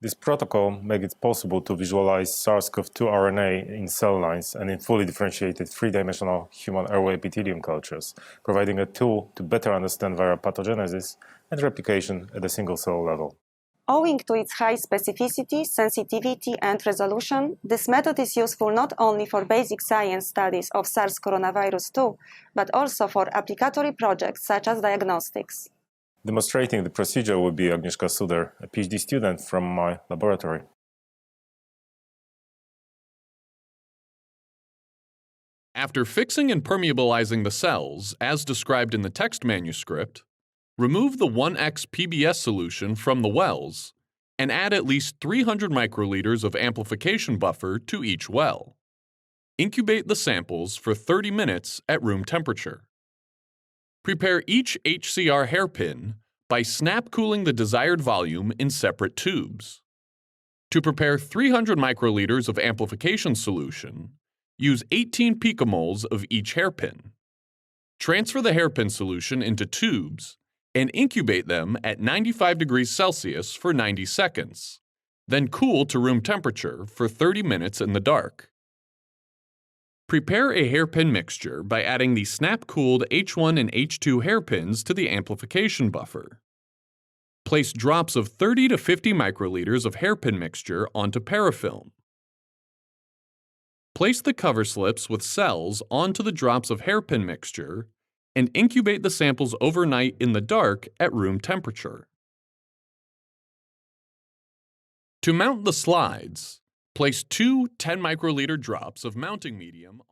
This protocol makes it possible to visualize SARS-CoV-2 RNA in cell lines and in fully differentiated three-dimensional human airway epithelium cultures, providing a tool to better understand viral pathogenesis and replication at a single-cell level. Owing to its high specificity, sensitivity, and resolution, this method is useful not only for basic science studies of SARS coronavirus 2, but also for applicatory projects such as diagnostics. Demonstrating the procedure will be Agnieszka Suder, a PhD student from my laboratory. After fixing and permeabilizing the cells, as described in the text manuscript, remove the 1x PBS solution from the wells and add at least 300 microliters of amplification buffer to each well. Incubate the samples for 30 minutes at room temperature. Prepare each HCR hairpin by snap cooling the desired volume in separate tubes. To prepare 300 microliters of amplification solution, use 18 picomoles of each hairpin. Transfer the hairpin solution into tubes and incubate them at 95 degrees Celsius for 90 seconds, then cool to room temperature for 30 minutes in the dark. Prepare a hairpin mixture by adding the snap-cooled H1 and H2 hairpins to the amplification buffer. Place drops of 30 to 50 microliters of hairpin mixture onto parafilm. Place the cover slips with cells onto the drops of hairpin mixture and incubate the samples overnight in the dark at room temperature. To mount the slides, place two 10 microliter drops of mounting medium